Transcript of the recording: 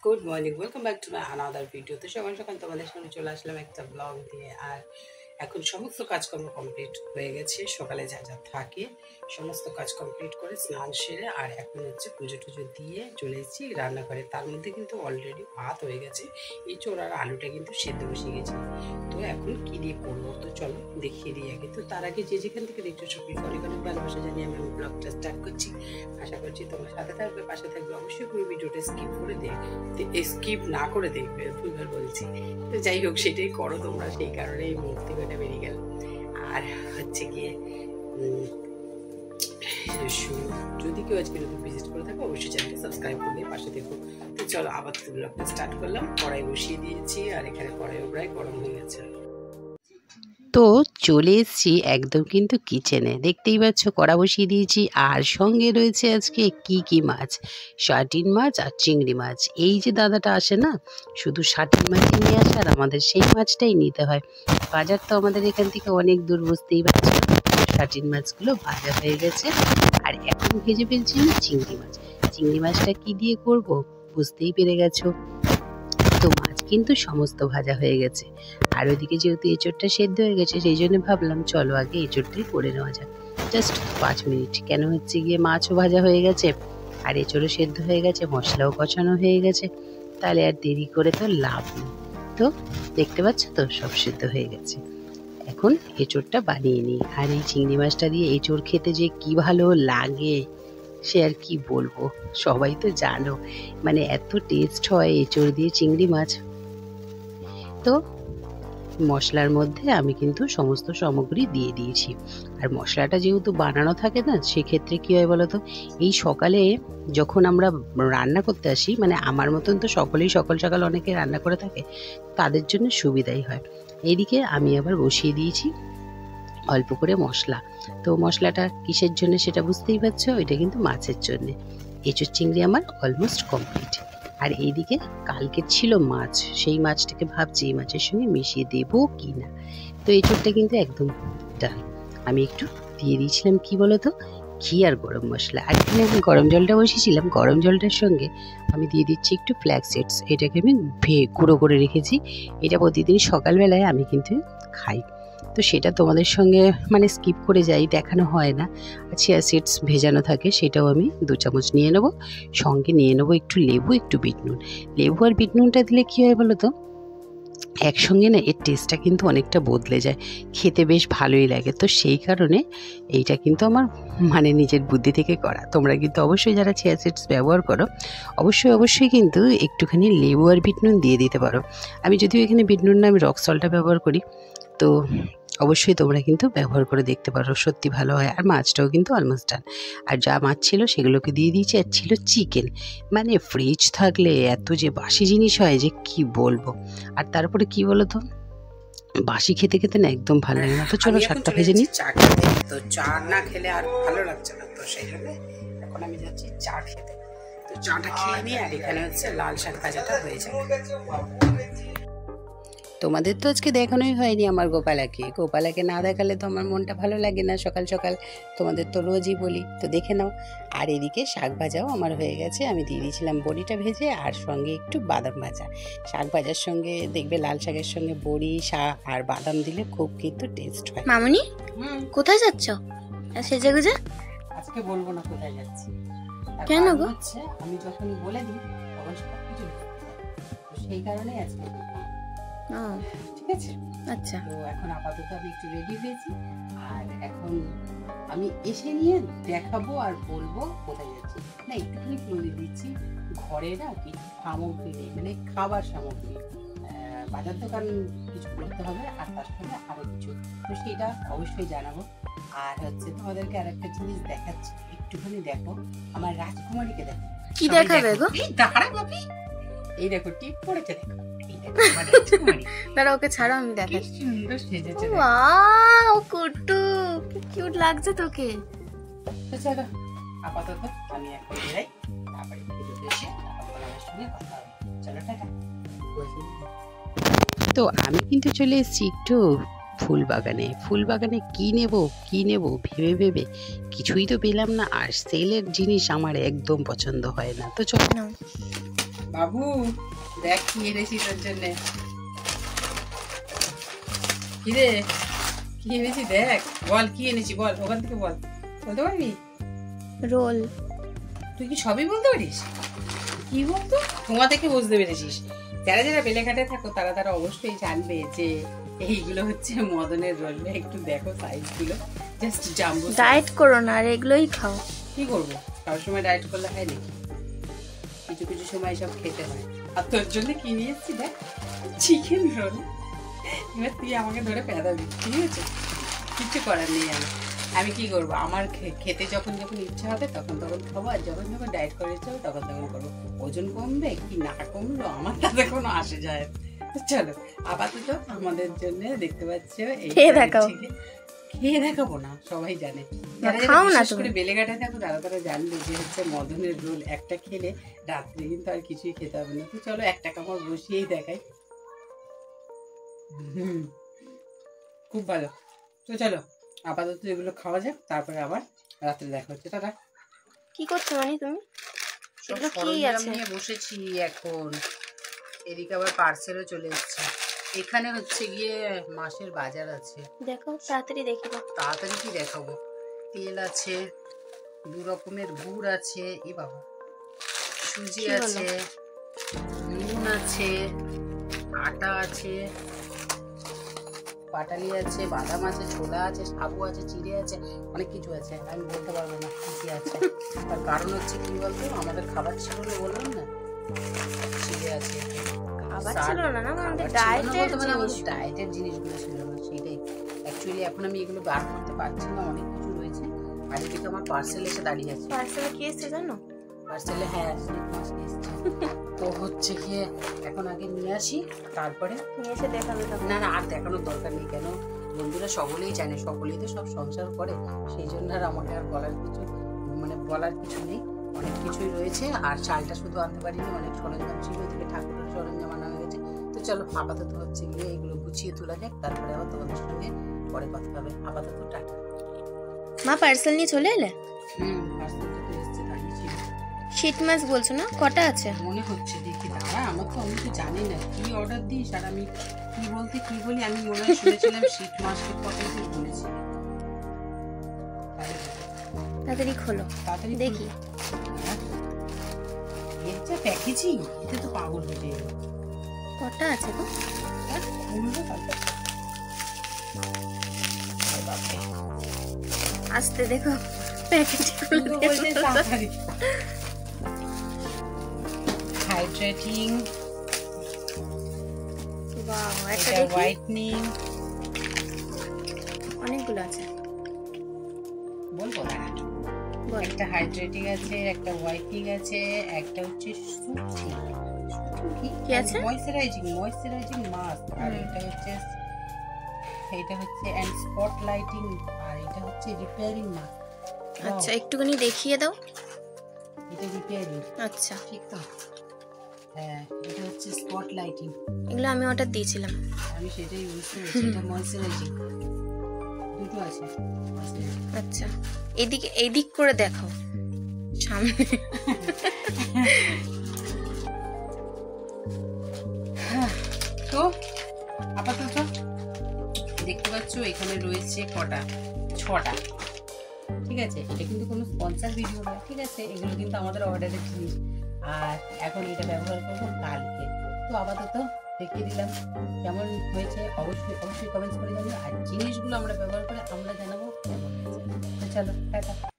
Good morning, welcome back to my another video. তো সকাল সকাল তোমাদের সঙ্গে চলে আসলাম একটা ব্লগ দিয়ে। আর এখন সমস্ত কাজকর্ম কমপ্লিট হয়ে গেছে, সকালে যা যা থাকে সমস্ত কাজ কমপ্লিট করে স্নান সেরে আর এখন হচ্ছে পুজো টুজো দিয়ে চলে এসেছি রান্নাঘরে। তার মধ্যে কিন্তু অলরেডি ভাত হয়ে গেছে, এঁচোড় আর আলুটা কিন্তু সেদ্ধ বসে গেছে। তো এখন কী দিয়ে করবো তো চলো দেখিয়ে দিই আগে। তো তার আগে যে যেখান থেকে দেখছো সকল অনেক অনেক ভালোবাসা জানিয়ে আমি আমার ব্লগটা স্টার্ট করছি। আশা করছি তোমার সাথে থাকবে, পাশে থাকবে। অবশ্যই পুরো ভিডিওটা স্কিপ করে স্কিপ না করে দেখবে, ভুলবার বলছি। তো যাই হোক, সেটাই করো তোমরা, সেই কারণে এই মুহূর্তে বেটা বেরিয়ে গেল। আর হচ্ছে গিয়ে যদি কেউ আজকে নতুন ভিজিট করে থাকো অবশ্যই চ্যানেলটা সাবস্ক্রাইব করবে, পাশে দেখো। তো চলো আবার ব্লগটা স্টার্ট করলাম। কড়াই বসিয়ে দিয়েছি আর এখানে কড়াই প্রায় গরম হয়ে গেছে। তো চলে এসেছি একদম কিন্তু কিচেনে, দেখতেই পাচ্ছ কড়া বসিয়ে দিয়েছি। আর সঙ্গে রয়েছে আজকে কি মাছ, শার্টিন মাছ আর চিংড়ি মাছ। এই যে দাদাটা আসে না, শুধু শার্টিন মাছই নিয়ে আসে আর আমাদের সেই মাছটাই নিতে হয়। বাজার তো আমাদের এখান থেকে অনেক দূর, বুঝতেই পারছি। শার্টিন মাছগুলো ভাজা হয়ে গেছে আর এখন ভেজে ফেলছি আমি চিংড়ি মাছ। চিংড়ি মাছটা কি দিয়ে করব বুঝতেই পেরে গেছো। তো মাছ কিন্তু সমস্ত ভাজা হয়ে গেছে আর ওইদিকে যেহেতু এঁচোড়টা সেদ্ধ হয়ে গেছে সেই জন্য ভাবলাম চলো আগে এঁচোড়টাই করে নেওয়া যাক। জাস্ট 5 মিনিট, কেন হচ্ছে গিয়ে মাছও ভাজা হয়ে গেছে আর এঁচোড়ও সেদ্ধ হয়ে গেছে, মশলাও কষানো হয়ে গেছে, তাহলে আর দেরি করে তো লাভ নেই। তো দেখতে পাচ্ছ তো সব সেদ্ধ হয়ে গেছে। এখন এঁচোড়টা বানিয়ে নিই। আর এই চিংড়ি মাছটা দিয়ে এঁচোড় খেতে যে কি ভালো লাগে সে আর কি বলবো, সবাই তো জানো, মানে এত টেস্ট হয় এঁচোড় দিয়ে চিংড়ি মাছ। তো মশলার মধ্যে আমি কিন্তু সমস্ত সামগ্রী দিয়ে দিয়েছি। আর মশলাটা যেহেতু বানানো থাকে না, সেক্ষেত্রে কী হয় বলো তো, এই সকালে যখন আমরা রান্না করতে আসি, মানে আমার মতন তো সকলেই সকাল সকাল অনেকে রান্না করে থাকে, তাদের জন্য সুবিধাই হয়। এইদিকে আমি আবার বসিয়ে দিয়েছি অল্প করে মশলা। তো মশলাটা কিসের জন্য সেটা বুঝতেই পারছো, এটা কিন্তু মাছের জন্যে। এঁচোড় চিংড়ি আমার অলমোস্ট কমপ্লিট। আর এইদিকে কালকে ছিল মাছ, সেই মাছটাকে ভাবছি এই মাছের সঙ্গে মিশিয়ে দেবো কি না। তো এঁচোড়টা কিন্তু একদম ডাল। আমি একটু দিয়ে দিয়েছিলাম কি বলো তো, ঘি আর গরম মশলা। আর এখানে আমি গরম জলটা বসিয়েছিলাম, গরম জলটার সঙ্গে আমি দিয়ে দিচ্ছি একটু ফ্ল্যাক্স সিডস। এটাকে আমি গুঁড়ো করে রেখেছি, এটা প্রতিদিন সকালবেলায় আমি কিন্তু খাই। তো সেটা তোমাদের সঙ্গে মানে স্কিপ করে যাই, দেখানো হয় না। চিয়া সিডস ভেজানো থাকে, সেটাও আমি 2 চামচ নিয়ে নেবো। সঙ্গে নিয়ে নেবো একটু লেবু, একটু বিট নুন। লেবু আর বিট নুনটা দিলে কী হয় বলো তো, একসঙ্গে না এর টেস্টটা কিন্তু অনেকটা বদলে যায়, খেতে বেশ ভালোই লাগে। তো সেই কারণে এইটা কিন্তু আমার মানে নিজের বুদ্ধি থেকে করা। তোমরা কিন্তু অবশ্যই যারা চিয়া সিডস ব্যবহার করো অবশ্যই কিন্তু একটুখানি লেবু আর বিট নুন দিয়ে দিতে পারো। আমি যদিও এখানে বিট নুন না, আমি রক সল্টটা ব্যবহার করি। তো অবশ্যই তোমরা কিন্তু ব্যবহার করে দেখতে পারো, সত্যি ভালো হয়। আর মাছটাও কিন্তু অলমোস্ট ডান। আর যা মাছ ছিল সেগুলোকে দিয়ে দিয়েছি। আর ছিল চিকেন, মানে ফ্রিজ থাকলে এত যে বাসি জিনিস হয় যে কি বলবো। আর তারপরে কি বলো তো, বাসি খেতে খেতে না একদম ভালো লাগে না। তো চলো শাকটা ভেজে নিই। চা খেতে, তো চা না খেলে আর ভালো লাগছে না, তো সেই জন্য এখন আমি যাচ্ছি চা খেতে। তো চাটা খেয়ে নিই আর এখানে হচ্ছে লাল শাক ভাজাটা হয়ে যাবে। তোমাদের তো আজকে দেখানোই হয়নি আমার গোপালাকে না দেখালে তো আমার মনটা ভালো লাগে না। সকাল সকাল তোমাদের তো রোজই বলি, তো দেখে নাও। আর এদিকে শাক ভাজাও আমার হয়ে গেছে, আমি দিয়ে দিয়েছিলাম বড়িটা ভেজে আর সঙ্গে একটু বাদাম ভাজা। শাক ভাজার সঙ্গে দেখবে লাল শাকের সঙ্গে বড়ি, শাক আর বাদাম দিলে খুব কিন্তু টেস্ট হয়। মামুনি কোথায় যাচ্ছ সেজে গুজে? আজকে বলবো না কোথায় যাচ্ছি। কেন গো? আমি যখন বলে দিই তখন সব কিছু সেই কারণে আজকে। ও ঠিক আছে। আচ্ছা, তো এখন আপাতত আমি একটু রেডি হয়েছি, আর এখন আমি এসে নিয়ে দেখাবো আর বলবো কোথায় যাচ্ছি। না একটুখানি ক্লোজে দিচ্ছি, ঘরে না কিছু সামগ্রী নেই, মানে খাবার সামগ্রী, বাজার দোকান কিছু করতে হবে, আর তার সঙ্গে আরো কিছু, তো সেটা অবশ্যই জানাবো। আর হচ্ছে তোমাদেরকে আর একটা জিনিস দেখাচ্ছি, একটুখানি দেখো আমার রাজকুমারীকে দেখো। কি দেখাবে গো? এই দাঁড়া বাপি, এই দেখো টিপ পড়েছে, দেখো এই দেখো আমার রাজকুমারী। দাঁড়া, ওকে ছাড়ো, আমি কি দেখাই। সুন্দর সেজেছে দেখো। ওয়াও কুট্টু, কি কিউট লাগছে তোকে। তো চলো আপাতত আমি এখন বেরাই, তারপরে ভিডিওতে এসে আপনাদের সঙ্গে কথা হবে। চলো টাটা। তো আমি কিন্তু চলে এসেছি একটু ফুল বাগানে কি নেব ভেবে ভেবে কিছুই তো পেলাম না, আর সেলের জিনিস আমার একদম পছন্দ হয় না। তো চলো নাও। বাবু দেখ কি এনেছি তোর জন্য। কি রে, কি এনেছি দেখ, বল কি এনেছি, বল ওখান থেকে বল, বলতে পারবি? রোল। তুই কি সবই বলতে পারিস? কি বলতো, তোমা থেকে বুঝতে পেরেছিস। যারা যারা বেলেঘাটে থাকো তারা অবশ্যই জানবে যে এইগুলো হচ্ছে মদনের রোল। একটু দেখো সাইজ গুলো, জাস্ট জাম্বো। ডায়েট করো না, আর এগুলোই খাও। কি করবো, সবসময় ডায়েট করলে হয় নাকি? কিছু কিছু সময় সব খেতে হয়। আর তোর জন্য কি নিয়ে এসেছি দেখ, চিকেন রোল। এবার তুই আমাকে ধরে পেঁদাবি, ঠিক আছে? কিছু করার নেই। আমি কি করবো, আমার খেতে যখন ইচ্ছা হবে তখন খাবো, আর যখন ডায়েট করে ইচ্ছা হবে তখন করবো। ওজন কমবে কি না কমলো আমার তাতে কোনো আসে যায় না। চলো আপাতত আমাদের জন্য দেখতে পাচ্ছ খেয়ে দেখাও। খেয়ে দেখাবো না, সবাই জানে। খাও না বিশেষ করে বেলেঘাটে থাকো তারা জানবে যে হচ্ছে মদনের রোল একটা খেলে রাত্রে কিন্তু আর কিছুই খেতে হবে না। তো চলো একটা কামড় বসিয়েই দেখাই। খুব ভালো। তো চলো আপাতত এগুলো খাওয়া যাক, তারপরে আবার রাত্রে দেখা হচ্ছে। টাটা। কি করছো মানে তুমি? এগুলো কি আছে? নিয়ে বসেছি এখন, এদিকে আবার পার্সেলও চলে এসেছে। এখানে হচ্ছে গিয়ে মাসের বাজার আছে। দেখো তাড়াতাড়ি দেখে দাও। তাড়াতাড়ি কি দেখাবো, তেল আছে, 2 রকমের গুড় আছে, এ বাবা, সুজি আছে, নুন আছে, আটা আছে, পাটালি আছে, বাদাম আছে, ছোলা আছে, সাবু আছে, চিড়ে আছে, অনেক কিছু আছে। আমি বলতে পারবো না কি কি আছে। তার কারণ হচ্ছে কি বলতো, আমাদের খাবার ছিল না, বললাম না, চিড়ে আছে। খাবার ছিল না, না আমাদের ডায়েটের জিনিস, ডায়েটের জিনিসগুলো ছিল না, সেটাই। অ্যাকচুয়ালি এখন আমি এগুলো বার করতে পারছি না, অনেক কিছু রয়েছে। আর এদিকে আমার পার্সেল এসে দাঁড়িয়ে আছে। পার্সেলে কি এসেছে জানো? পার্সেলে হ্যাঁ মাছ এসেছে। তো হচ্ছে গিয়ে এখন আগে নিয়ে আসি, তারপরে নিয়ে এসে দেখাবে। না না আর দেখানোর দরকার নেই, কেন বন্ধুরা সকলেই জানে, সকলেই তো সব সংসার করে, সেই জন্য আর আমাকে আর বলার কিছু নেই। অনেক কিছুই রয়েছে, আর চালটা শুধু আনতে পারিনি, অনেক সরঞ্জাম ছিল, এদিকে ঠাকুরের সরঞ্জাম আনা হয়ে গেছে। তো চলো আপাতত হচ্ছে গিয়ে এগুলো গুছিয়ে তোলা যাক, তারপরে আবার তোমাদের সঙ্গে পরে কথা হবে। আপাতত টাটা। মা পার্সেল নিয়ে চলে এলে? পার্সেলটা তো এসেছে, দাঁড়িয়ে ছিল। শীত মাছ বলছো না, কটা আছে? মনে হচ্ছে, দেখি দাঁড়া, আমি তো জানি না কি অর্ডার দিস, আর আমি কি বলি, আমি মনে হয় শুনেছিলাম শীত মাসের কথাই তুই বলেছি। তাড়াতাড়ি খোলো, তাড়াতাড়ি দেখি। এর যা প্যাকেজিং, এতে তো পাগল হয়ে যাবে। কটা আছে গো? খুলবো তারপর। আস্তে দেখো, প্যাকেট খুলে বলতে তাড়াতাড়ি। হাইড্রেটিং, বাহ, একটা এটা দেখি। হোয়াইটনিং, অনেকগুলো আছে, বলবো না। বল। একটা হাইড্রেটিং আছে, একটা হোয়াইটনিং আছে, একটা হচ্ছে সুথি কি আছে? ময়শ্চারাইজিং মাস্ক, আর এটা হচ্ছে এন্ড স্পট লাইটিং, আর এটা হচ্ছে রিপেয়ারিং মাস্ক। আচ্ছা একটুখানি দেখিয়ে দাও। এটা রিপেয়ারিং, আচ্ছা ঠিক তো? হ্যাঁ, এটা হচ্ছে স্পট লাইটিং, এগুলো আমি অর্ডার দিয়েছিলাম। আমি সেটাই বুঝতে পেরেছি। এটা ময়শ্চারাইজিং, দুটো আছে। আচ্ছা এইদিক করে দেখাও সামনে। তো আপাতত দেখতে পাচ্ছ এখানে রয়েছে কটা, 6টা। ঠিক আছে, এটা কিন্তু কোনো স্পন্সর ভিডিও না, ঠিক আছে? এগুলো কিন্তু আমাদের অর্ডারের জিনিস, আর এখন এটা ব্যবহার করবো কালকে। তো আপাতত দেখিয়ে দিলাম কেমন হয়েছে, অবশ্যই অবশ্যই কমেন্টস করে জানিও। আর জিনিসগুলো আমরা ব্যবহার করে আমরা জানাবো কেমন হয়েছে। তো চলো টাটা।